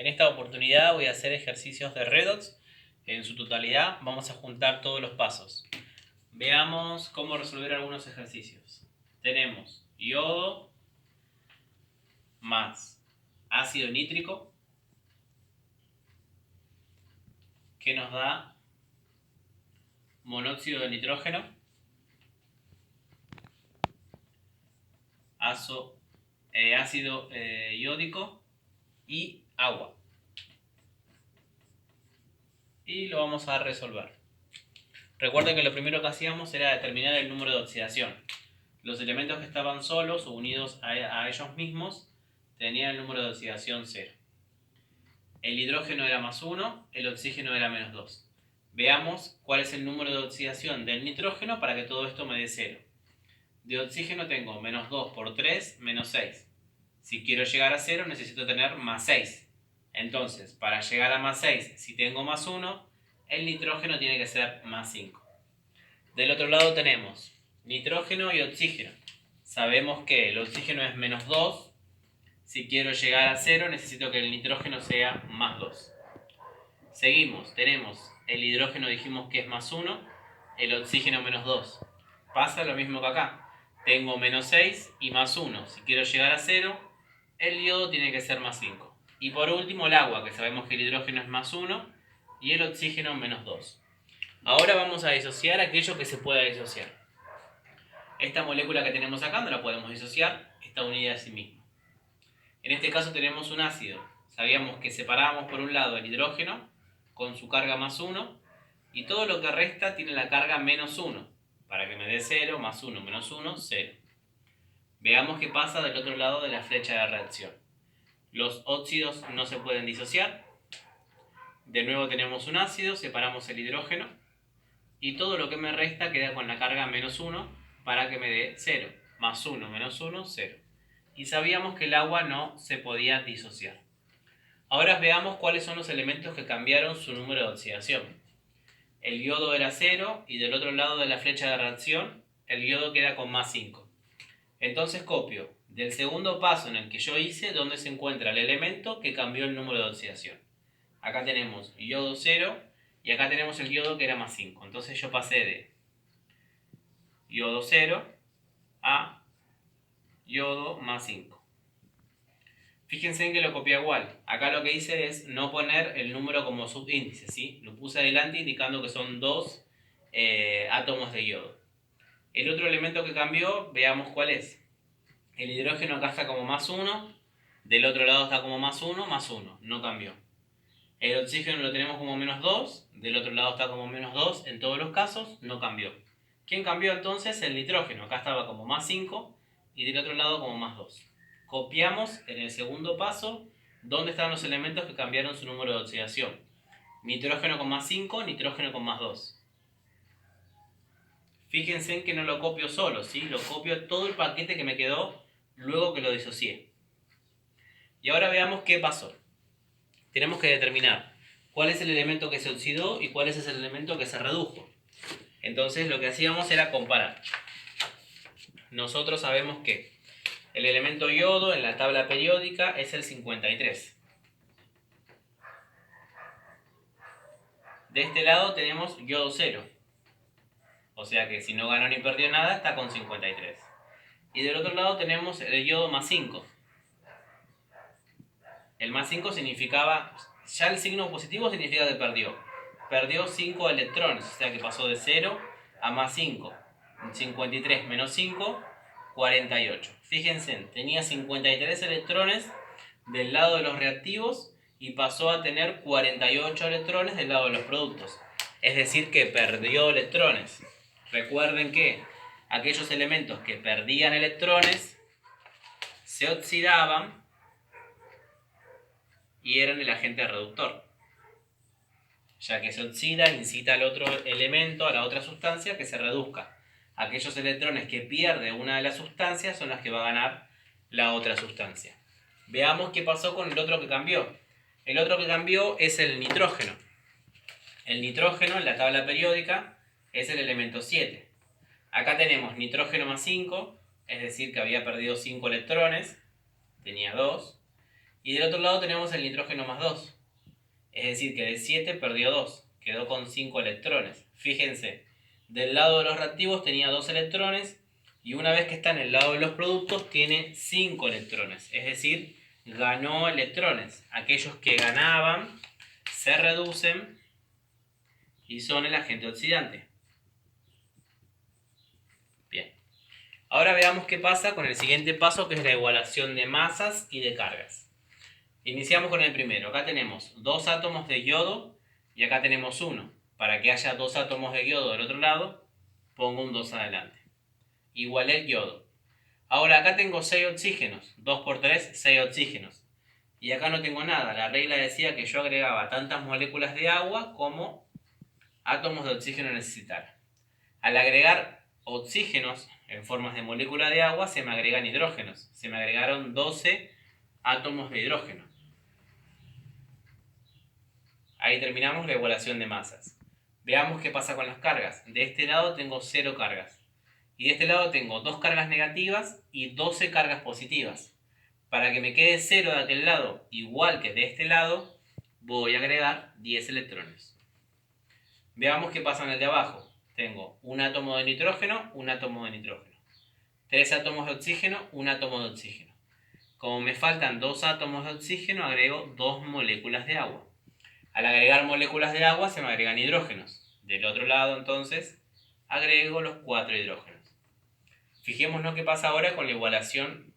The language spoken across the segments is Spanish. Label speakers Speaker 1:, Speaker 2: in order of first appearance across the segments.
Speaker 1: En esta oportunidad voy a hacer ejercicios de redox en su totalidad. Vamos a juntar todos los pasos. Veamos cómo resolver algunos ejercicios. Tenemos yodo más ácido nítrico, que nos da monóxido de nitrógeno, ácido iódico y agua. Y lo vamos a resolver. Recuerden que lo primero que hacíamos era determinar el número de oxidación. Los elementos que estaban solos o unidos a ellos mismos tenían el número de oxidación 0. El hidrógeno era más 1, el oxígeno era menos 2. Veamos cuál es el número de oxidación del nitrógeno para que todo esto me dé 0. De oxígeno tengo menos 2 por 3, menos 6. Si quiero llegar a 0 necesito tener más 6. Entonces, para llegar a más 6, si tengo más 1, el nitrógeno tiene que ser más 5. Del otro lado tenemos nitrógeno y oxígeno. Sabemos que el oxígeno es menos 2. Si quiero llegar a 0, necesito que el nitrógeno sea más 2. Seguimos, tenemos el hidrógeno, dijimos que es más 1, el oxígeno menos 2. Pasa lo mismo que acá. Tengo menos 6 y más 1. Si quiero llegar a 0, el yodo tiene que ser más 5. Y por último el agua, que sabemos que el hidrógeno es más 1 y el oxígeno menos 2. Ahora vamos a disociar aquello que se pueda disociar. Esta molécula que tenemos acá no la podemos disociar, está unida a sí misma. En este caso tenemos un ácido. Sabíamos que separábamos por un lado el hidrógeno con su carga más 1 y todo lo que resta tiene la carga menos 1. Para que me dé 0, más 1 menos 1, 0. Veamos qué pasa del otro lado de la flecha de reacción. Los óxidos no se pueden disociar. De nuevo tenemos un ácido, separamos el hidrógeno y todo lo que me resta queda con la carga menos 1 para que me dé 0. Más 1 menos 1, 0. Y sabíamos que el agua no se podía disociar. Ahora veamos cuáles son los elementos que cambiaron su número de oxidación. El yodo era 0 y del otro lado de la flecha de reacción el yodo queda con más 5. Entonces copio del segundo paso en el que yo hice donde se encuentra el elemento que cambió el número de oxidación. Acá tenemos yodo 0 y acá tenemos el yodo que era más 5. Entonces yo pasé de yodo 0 a yodo más 5. Fíjense en que lo copié igual. Acá lo que hice es no poner el número como subíndice, ¿sí? Lo puse adelante indicando que son 2 átomos de yodo. El otro elemento que cambió, veamos cuál es. El hidrógeno acá está como más 1, del otro lado está como más 1, no cambió. El oxígeno lo tenemos como menos 2, del otro lado está como menos 2, en todos los casos no cambió. ¿Quién cambió entonces? El nitrógeno, acá estaba como más 5 y del otro lado como más 2. Copiamos en el segundo paso dónde están los elementos que cambiaron su número de oxidación. Nitrógeno con más 5, nitrógeno con más 2. Fíjense en que no lo copio solo, ¿sí? Lo copio todo el paquete que me quedó luego que lo disocié. Y ahora veamos qué pasó. Tenemos que determinar cuál es el elemento que se oxidó y cuál es el elemento que se redujo. Entonces lo que hacíamos era comparar. Nosotros sabemos que el elemento yodo en la tabla periódica es el 53. De este lado tenemos yodo 0. O sea que si no ganó ni perdió nada, está con 53. Y del otro lado tenemos el yodo más 5. El más 5 significaba, ya el signo positivo significa que perdió. Perdió 5 electrones, o sea que pasó de 0 a más 5. 53 menos 5, 48. Fíjense, tenía 53 electrones del lado de los reactivos y pasó a tener 48 electrones del lado de los productos. Es decir, que perdió electrones. Recuerden que aquellos elementos que perdían electrones se oxidaban y eran el agente reductor. Ya que se oxida, incita al otro elemento, a la otra sustancia, que se reduzca. Aquellos electrones que pierde una de las sustancias son las que va a ganar la otra sustancia. Veamos qué pasó con el otro que cambió. El otro que cambió es el nitrógeno. El nitrógeno en la tabla periódica es el elemento 7. Acá tenemos nitrógeno más 5, es decir que había perdido 5 electrones, tenía 2. Y del otro lado tenemos el nitrógeno más 2. Es decir, que de 7 perdió 2. Quedó con 5 electrones. Fíjense, del lado de los reactivos tenía 2 electrones y una vez que está en el lado de los productos tiene 5 electrones. Es decir, ganó electrones. Aquellos que ganaban se reducen y son el agente oxidante. Bien. Ahora veamos qué pasa con el siguiente paso, que es la igualación de masas y de cargas. Iniciamos con el primero. Acá tenemos 2 átomos de yodo y acá tenemos 1. Para que haya 2 átomos de yodo del otro lado, pongo un 2 adelante. Igualé el yodo. Ahora acá tengo 6 oxígenos. 2 por 3, 6 oxígenos. Y acá no tengo nada. La regla decía que yo agregaba tantas moléculas de agua como átomos de oxígeno necesitara. Al agregar oxígenos en formas de molécula de agua, se me agregan hidrógenos. Se me agregaron 12 átomos de hidrógeno. Ahí terminamos la igualación de masas. Veamos qué pasa con las cargas. De este lado tengo 0 cargas. Y de este lado tengo 2 cargas negativas y 12 cargas positivas. Para que me quede 0 de aquel lado, igual que de este lado, voy a agregar 10 electrones. Veamos qué pasa en el de abajo. Tengo un átomo de nitrógeno, un átomo de nitrógeno. 3 átomos de oxígeno, un átomo de oxígeno. Como me faltan 2 átomos de oxígeno, agrego 2 moléculas de agua. Al agregar moléculas de agua se me agregan hidrógenos. Del otro lado, entonces, agrego los 4 hidrógenos. Fijémonos qué pasa ahora con la igualación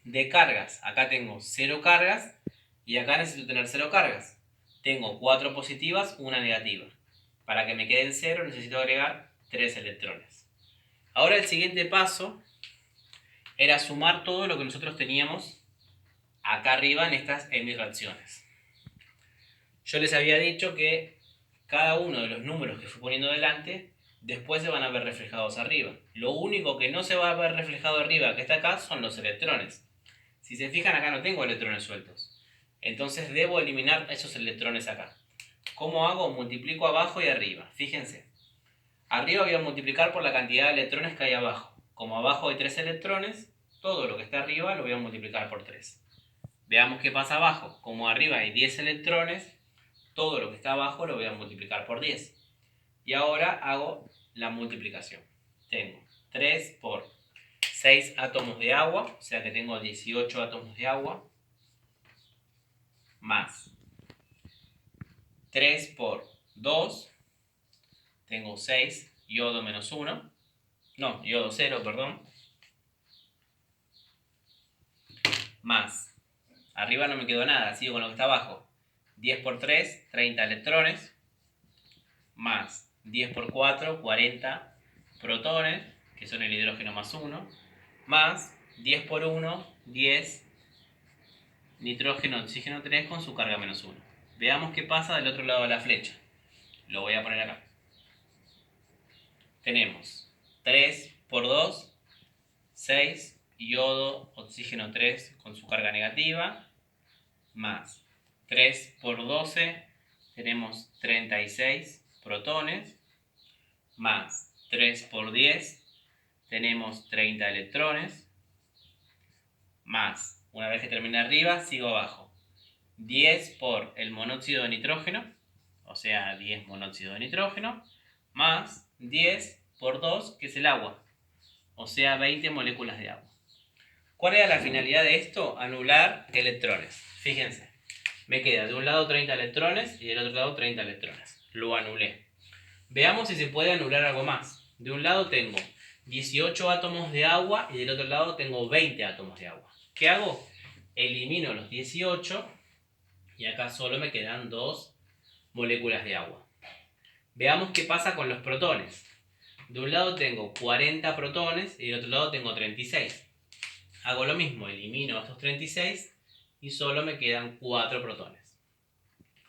Speaker 1: de cargas. Acá tengo 0 cargas y acá necesito tener 0 cargas. Tengo 4 positivas, una negativa. Para que me queden 0 necesito agregar 3 electrones. Ahora el siguiente paso era sumar todo lo que nosotros teníamos acá arriba en estas reacciones. Yo les había dicho que cada uno de los números que fui poniendo delante después se van a ver reflejados arriba. Lo único que no se va a ver reflejado arriba que está acá son los electrones. Si se fijan, acá no tengo electrones sueltos. Entonces debo eliminar esos electrones acá. ¿Cómo hago? Multiplico abajo y arriba. Fíjense. Arriba voy a multiplicar por la cantidad de electrones que hay abajo. Como abajo hay 3 electrones, todo lo que está arriba lo voy a multiplicar por 3. Veamos qué pasa abajo. Como arriba hay 10 electrones, todo lo que está abajo lo voy a multiplicar por 10. Y ahora hago la multiplicación. Tengo 3 por 6 átomos de agua, o sea que tengo 18 átomos de agua, más 3 por 2, tengo 6, yodo menos 1, no, yodo 0, perdón, más, arriba no me quedó nada, sigo con lo que está abajo, 10 por 3, 30 electrones, más 10 por 4, 40 protones, que son el hidrógeno más 1, más 10 por 1, 10 nitrógeno, oxígeno 3 con su carga menos 1. Veamos qué pasa del otro lado de la flecha. Lo voy a poner acá. Tenemos 3 por 2, 6, yodo, oxígeno 3 con su carga negativa, más 3 por 12, tenemos 36 protones, más 3 por 10, tenemos 30 electrones, más, una vez que termine arriba, sigo abajo. 10 por el monóxido de nitrógeno, o sea, 10 monóxido de nitrógeno, más 10 por 2, que es el agua, o sea, 20 moléculas de agua. ¿Cuál era la finalidad de esto? Anular electrones. Fíjense, me queda de un lado 30 electrones y del otro lado 30 electrones. Lo anulé. Veamos si se puede anular algo más. De un lado tengo 18 átomos de agua y del otro lado tengo 20 átomos de agua. ¿Qué hago? Elimino los 18 y acá solo me quedan 2 moléculas de agua. Veamos qué pasa con los protones. De un lado tengo 40 protones y del otro lado tengo 36. Hago lo mismo, elimino estos 36 y solo me quedan 4 protones.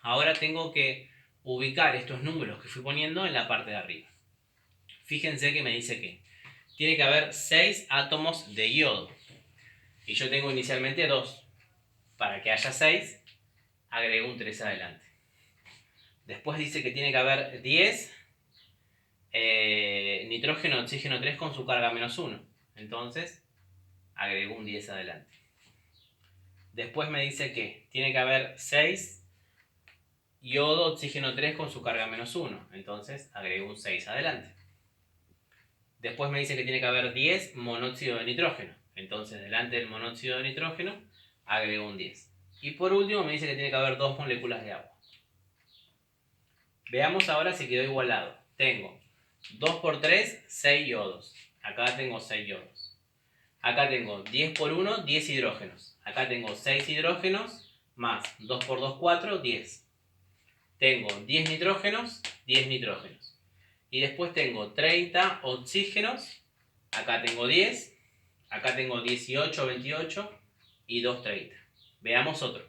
Speaker 1: Ahora tengo que ubicar estos números que fui poniendo en la parte de arriba. Fíjense que me dice que tiene que haber 6 átomos de yodo. Y yo tengo inicialmente 2. Para que haya 6, agrego un 3 adelante. Después dice que tiene que haber 10 nitrógeno, oxígeno 3 con su carga menos 1. Entonces, agrego un 10 adelante. Después me dice que tiene que haber 6 yodo, oxígeno 3 con su carga -1. Entonces agrego un 6 adelante. Después me dice que tiene que haber 10 monóxido de nitrógeno. Entonces delante del monóxido de nitrógeno agrego un 10. Y por último me dice que tiene que haber 2 moléculas de agua. Veamos ahora si quedó igualado. Tengo 2 por 3, 6 yodos. Acá tengo 6 yodos. Acá tengo 10 por 1, 10 hidrógenos. Acá tengo 6 hidrógenos más 2 por 2, 4, 10. Tengo 10 nitrógenos, 10 nitrógenos. Y después tengo 30 oxígenos. Acá tengo 10. Acá tengo 18, 28 y 2, 30. Veamos otro.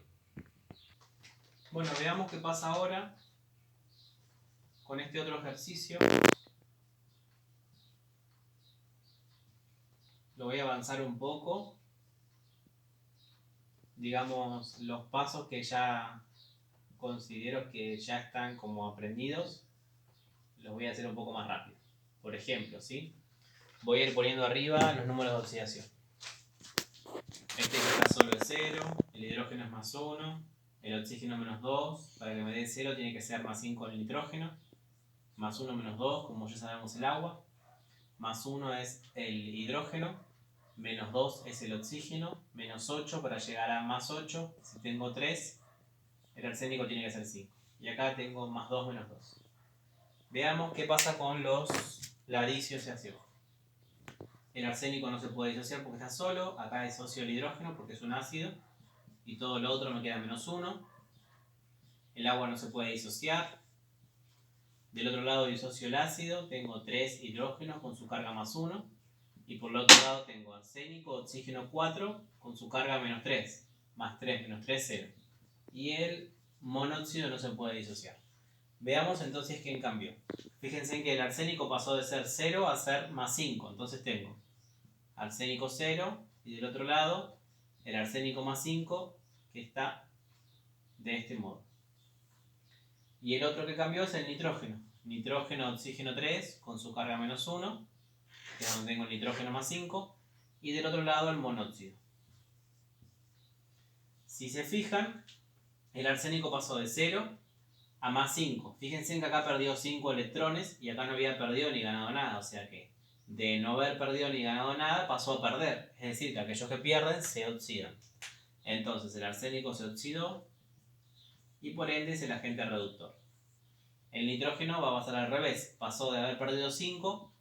Speaker 1: Bueno, veamos qué pasa ahora con este otro ejercicio. Lo voy a avanzar un poco. Digamos, los pasos que ya considero que ya están como aprendidos, los voy a hacer un poco más rápido. Por ejemplo, ¿sí? Voy a ir poniendo arriba los números de oxidación. Este que está solo es 0, el hidrógeno es +1, el oxígeno -2, para que me dé 0 tiene que ser +5 el nitrógeno, +1 -2, como ya sabemos el agua, +1 es el hidrógeno, -2 es el oxígeno, -8 para llegar a +8, si tengo 3, el arsénico tiene que ser 5. Y acá tengo +2, -2. Veamos qué pasa con la disociación. El arsénico no se puede disociar porque está solo, acá disocio el hidrógeno porque es un ácido, y todo lo otro me queda -1. El agua no se puede disociar. Del otro lado disocio el ácido, tengo 3 hidrógenos con su carga +1. Y por el otro lado tengo arsénico, oxígeno 4 con su carga -3. +3, -3, 0. Y el monóxido no se puede disociar. Veamos entonces quién cambió. Fíjense en que el arsénico pasó de ser 0 a ser +5. Entonces tengo arsénico 0 y del otro lado el arsénico +5 que está de este modo. Y el otro que cambió es el nitrógeno. Nitrógeno, oxígeno 3 con su carga -1, que es donde tengo el nitrógeno +5, y del otro lado el monóxido. Si se fijan, el arsénico pasó de 0 a +5. Fíjense que acá perdió 5 electrones y acá no había perdido ni ganado nada, o sea que de no haber perdido ni ganado nada pasó a perder, es decir, que aquellos que pierden se oxidan. Entonces el arsénico se oxidó y por ende es el agente reductor. El nitrógeno va a pasar al revés, pasó de haber perdido 5,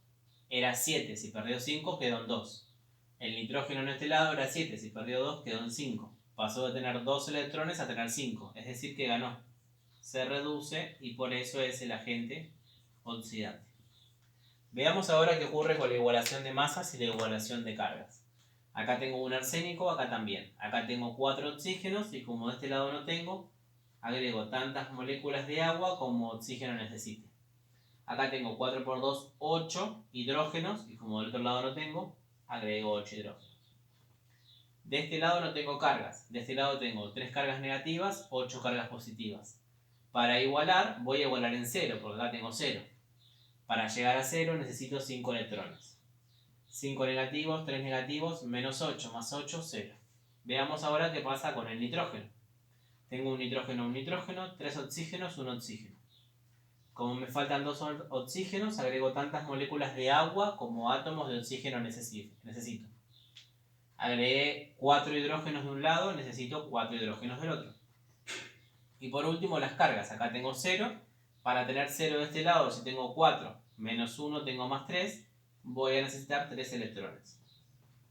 Speaker 1: era 7, si perdió 5 quedó en 2. El nitrógeno en este lado era 7, si perdió 2 quedó en 5. Pasó de tener 2 electrones a tener 5, es decir que ganó. Se reduce y por eso es el agente oxidante. Veamos ahora qué ocurre con la igualación de masas y la igualación de cargas. Acá tengo un arsénico, acá también. Acá tengo 4 oxígenos y como de este lado no tengo, agrego tantas moléculas de agua como oxígeno necesite. Acá tengo 4 por 2, 8 hidrógenos y como del otro lado no tengo, agrego 8 hidrógenos. De este lado no tengo cargas. De este lado tengo 3 cargas negativas, 8 cargas positivas. Para igualar, voy a igualar en 0, porque acá tengo 0. Para llegar a 0 necesito 5 electrones. 5 negativos, 3 negativos, -8, más 8, 0. Veamos ahora qué pasa con el nitrógeno. Tengo un nitrógeno, 3 oxígenos, 1 oxígeno. Como me faltan 2 oxígenos, agrego tantas moléculas de agua como átomos de oxígeno necesito. Agregué 4 hidrógenos de un lado, necesito 4 hidrógenos del otro. Y por último las cargas. Acá tengo 0. Para tener 0 de este lado, si tengo 4 menos 1 tengo +3, voy a necesitar 3 electrones.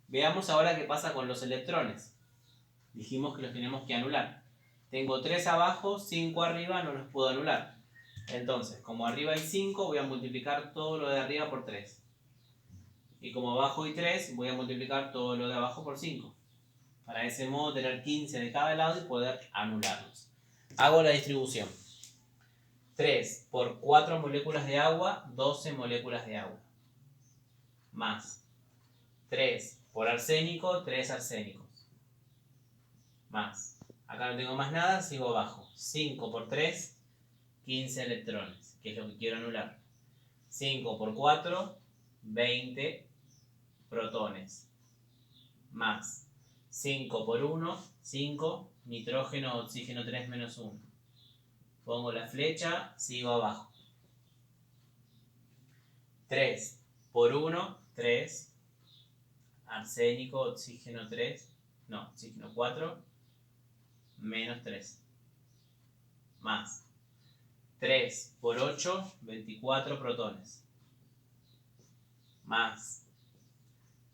Speaker 1: Veamos ahora qué pasa con los electrones. Dijimos que los tenemos que anular. Tengo 3 abajo, 5 arriba, no los puedo anular. Entonces, como arriba hay 5, voy a multiplicar todo lo de arriba por 3. Y como abajo hay 3, voy a multiplicar todo lo de abajo por 5. Para ese modo tener 15 de cada lado y poder anularlos. Hago la distribución. 3 por 4 moléculas de agua, 12 moléculas de agua. Más 3 por arsénico, 3 arsénicos. Más, acá no tengo más nada, sigo abajo. 5 por 3, 15 electrones, que es lo que quiero anular. 5 por 4, 20 protones. Más 5 por 1, 5, nitrógeno, oxígeno 3 menos 1. Pongo la flecha, sigo abajo. 3 por 1, 3. Arsénico, oxígeno 3. No, oxígeno 4. Menos 3. Más 3 por 8, 24 protones. Más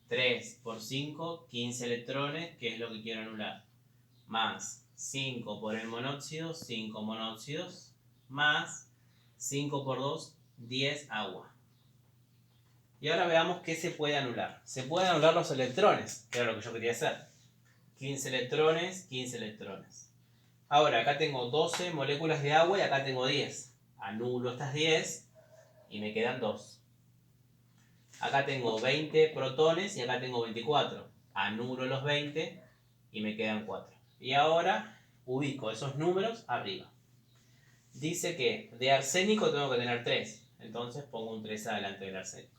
Speaker 1: 3 por 5, 15 electrones, que es lo que quiero anular. Más 5 por el monóxido, 5 monóxidos. Más 5 por 2, 10 agua. Y ahora veamos qué se puede anular. Se pueden anular los electrones, que era lo que yo quería hacer. 15 electrones, 15 electrones. Ahora, acá tengo 12 moléculas de agua y acá tengo 10. Anulo estas 10 y me quedan 2. Acá tengo 20 protones y acá tengo 24. Anulo los 20 y me quedan 4. Y ahora ubico esos números arriba. Dice que de arsénico tengo que tener 3. Entonces pongo un 3 adelante del arsénico.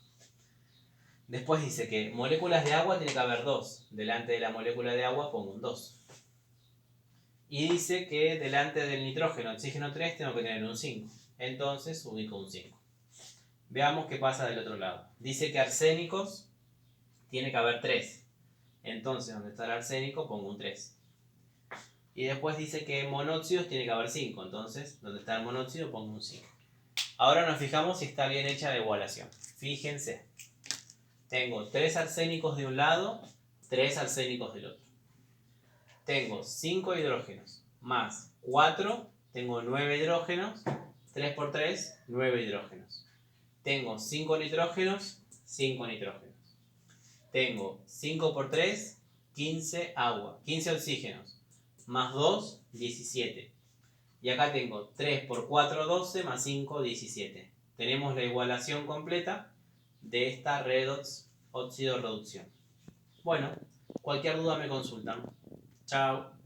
Speaker 1: Después dice que moléculas de agua tiene que haber 2. Delante de la molécula de agua pongo un 2. Y dice que delante del nitrógeno, oxígeno 3, tengo que tener un 5. Entonces ubico un 5. Veamos qué pasa del otro lado. Dice que arsénicos tiene que haber 3. Entonces, donde está el arsénico, pongo un 3. Y después dice que monóxidos tiene que haber 5. Entonces, donde está el monóxido, pongo un 5. Ahora nos fijamos si está bien hecha la igualación. Fíjense. Tengo 3 arsénicos de un lado, 3 arsénicos del otro. Tengo 5 hidrógenos más 4, tengo 9 hidrógenos. 3 por 3, 9 hidrógenos. Tengo 5 nitrógenos, 5 nitrógenos. Tengo 5 por 3, 15 agua, 15 oxígenos, más 2, 17. Y acá tengo 3 por 4, 12, más 5, 17. Tenemos la igualación completa de esta redox óxido reducción. Bueno, cualquier duda me consultan. Chao.